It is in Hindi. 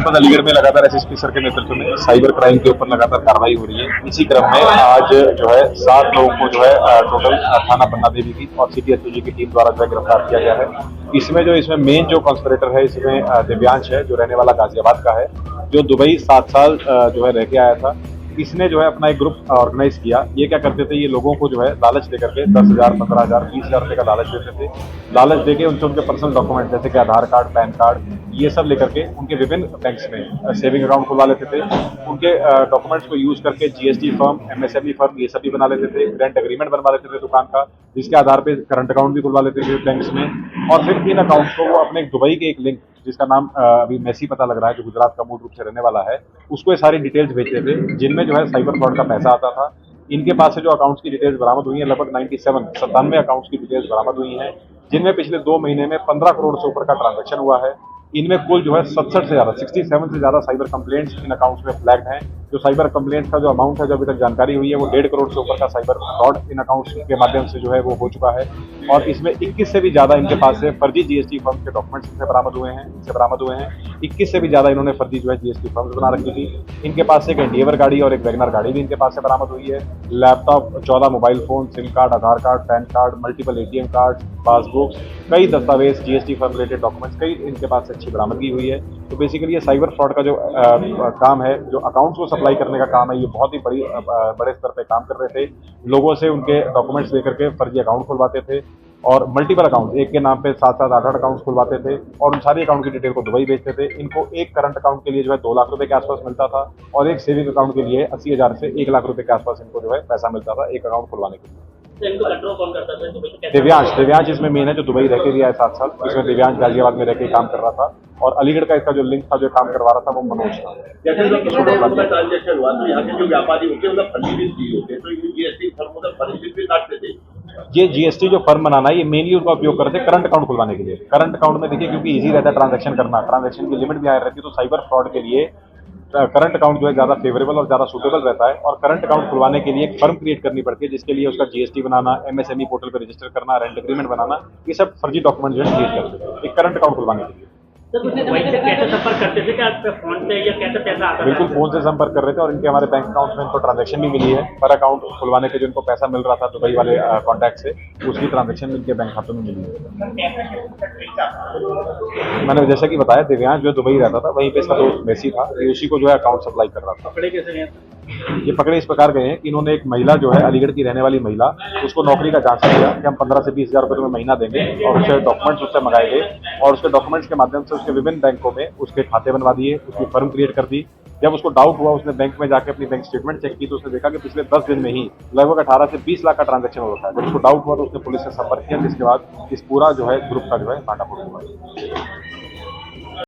जनपद अलीगढ़ में लगातार एसएसपी सर के नेतृत्व में साइबर क्राइम के ऊपर लगातार कार्रवाई हो रही है। इसी क्रम में आज जो है 7 लोगों को जो है टोटल थाना पन्ना देवी की और सिटी एसओजी की टीम द्वारा जो है गिरफ्तार किया गया है। इसमें मेन जो कॉन्स्पिरेटर है इसमें दिव्यांश है, जो रहने वाला गाजियाबाद का है, जो दुबई 7 साल जो है रह के आया था। इसने जो है अपना एक ग्रुप ऑर्गेनाइज किया। ये क्या करते थे, ये लोगों को जो है लालच देकर के 10,000, 15,000, 20,000 रुपए का लालच देते थे। लालच देके उनसे उनके पर्सनल डॉक्यूमेंट जैसे कि आधार कार्ड, पैन कार्ड, ये सब लेकर के उनके विभिन्न बैंक्स में सेविंग अकाउंट खुलवा लेते थे। उनके डॉक्यूमेंट्स को यूज करके जीएसटी फर्म, एमएसएमई फर्म, ये सब भी बना लेते थे। रेंट एग्रीमेंट बनवा लेते थे दुकान का, जिसके आधार पे करंट अकाउंट भी खुलवा लेते थे बैंक्स में। और फिर इन अकाउंट को वो अपने दुबई के एक लिंक, जिसका नाम अभी मैसी पता लग रहा है, जो गुजरात का मूल रूप से रहने वाला है, उसको ये सारी डिटेल्स भेजते थे, जिनमें जो है साइबर फ्रॉड का पैसा आता था। इनके पास से जो अकाउंट्स की डिटेल्स बरामद हुई है, लगभग 97 अकाउंट्स की डिटेल्स बरामद हुई हैं, जिनमें पिछले 2 महीने में 15 करोड़ से ऊपर का ट्रांजैक्शन हुआ है। इनमें कुल जो है 67 से ज़्यादा, 67 से ज़्यादा साइबर कंप्लेंट्स इन अकाउंट्स में फ्लैग्ड हैं। जो साइबर कंप्लेंट्स का जो अमाउंट है, जो अभी तक जानकारी हुई है, वो 1.5 करोड़ से ऊपर का साइबर फ्रॉड इन अकाउंट्स के माध्यम से जो है वो हो चुका है। और इसमें 21 से भी ज़्यादा इनके पास से फर्जी जीएसटी फर्म के डॉक्यूमेंट्स इनसे बरामद हुए हैं। 21 से भी ज़्यादा इन्होंने फर्जी जो है जीएसटी फर्म्स बना रखी थी। इनके पास से एक एंडिवर गाड़ी और एक वैगनर गाड़ी भी इनके पास से बरामद हुई है। Laptop, 14 mobile phone, SIM card, Aadhaar card, PAN card, multiple ATM card, passbook, कई दस्तावेज, जीएसटी फर्म रिलेटेड डॉक्यूमेंट्स, कई इनके पास से अच्छी बरामदगी हुई है। तो बेसिकली ये साइबर फ्रॉड का जो काम है, जो अकाउंट्स को सप्लाई करने का काम है, ये बहुत ही बड़े स्तर पे काम कर रहे थे। लोगों से उनके डॉक्यूमेंट्स लेकर के फर्जी अकाउंट खुलवाते थे और मल्टीपल अकाउंट, एक के नाम पे 7-7, 8-8 अकाउंट्स खुलवाते थे और उन सारी अकाउंट की डिटेल को दुबई भेजते थे। इनको एक करंट अकाउंट के लिए जो है 2 लाख रुपए के आसपास मिलता था और एक सेविंग अकाउंट के लिए 80,000 से 1 लाख रुपए के आसपास इनको जो है पैसा मिलता था एक अकाउंट खुलवाने के लिए। इनको कंट्रोल कौन करता था? दिव्यांश इसमें मेन है, जो दुबई रह के भी आया 7 साल। इसमें दिव्यांश गाजियाबाद में रह के काम कर रहा था और अलीगढ़ का इसका जो लिंक था, जो काम करवा रहा था, वो मनोज था। जैसे ट्रांजेक्शन हुआ तो यहाँ के जो व्यापारी होते हैं उनका फर्जी बिल दिए होते हैं, तो इन जीएसटी फर्मों का फर्जी बिल भी काटते थे। ये जीएसटी जो फर्म बनाना है, ये मेनली उनका उपयोग करते हैं करंट अकाउंट खुलवाने के लिए। करंट अकाउंट में देखिए, क्योंकि इजी रहता है ट्रांजैक्शन करना, ट्रांजैक्शन की लिमिट भी हाई रहती है, तो साइबर फ्रॉड के लिए करंट अकाउंट जो है ज़्यादा फेवरेबल और ज़्यादा सूटेबल रहता है। और करंट अकाउंट खुलवाने के लिए एक फर्म क्रिएट करनी पड़ती है, जिसके लिए उसका जीएसटी बनाना, एमएसएमई पोर्टल पर रजिस्टर करना, रेंट एग्रीमेंट बनाना, ये सब फर्जी डॉक्यूमेंट जो है क्रिएट करते हैं एक करंट अकाउंट खुलवाने के लिए। कैसे संपर्क करते थे? क्या फोन से या कैसे पैसा आता था? बिल्कुल फोन से संपर्क कर रहे थे और इनके हमारे बैंक अकाउंट में इनको ट्रांजैक्शन भी मिली है। पर अकाउंट खुलवाने के जो इनको पैसा मिल रहा था दुबई वाले कॉन्टैक्ट से, उसकी ट्रांजैक्शन इनके बैंक खातों में मिली है। मैंने जैसा कि बताया, दिव्यांश जो दुबई रहता था, वहीं पे इसका दोस्त मेसी था, ये उसी को जो है अकाउंट सप्लाई कर रहा था। पकड़े कैसे गए? ये पकड़े इस प्रकार गए हैं कि इन्होंने एक महिला जो है अलीगढ़ की रहने वाली महिला, उसको नौकरी का झांसा दिया कि हम 15 से 20,000 रुपये तुम्हें महीना देंगे और उससे डॉक्यूमेंट्स उससे मंगाए गए और उसके डॉक्यूमेंट्स के माध्यम से उसके विभिन्न बैंकों में उसके खाते बनवा दिए, उसकी फर्म क्रिएट कर दी। जब उसको डाउट हुआ, उसने बैंक में जाकर अपनी बैंक स्टेटमेंट चेक की तो उसने देखा कि पिछले 10 दिन में ही लगभग 18 से 20 लाख का ट्रांजैक्शन हो रखा है। जब उसको डाउट हुआ तो उसने पुलिस से संपर्क किया, जिसके बाद इस पूरा जो है ग्रुप का जो है भांडाफोड़ हुआ।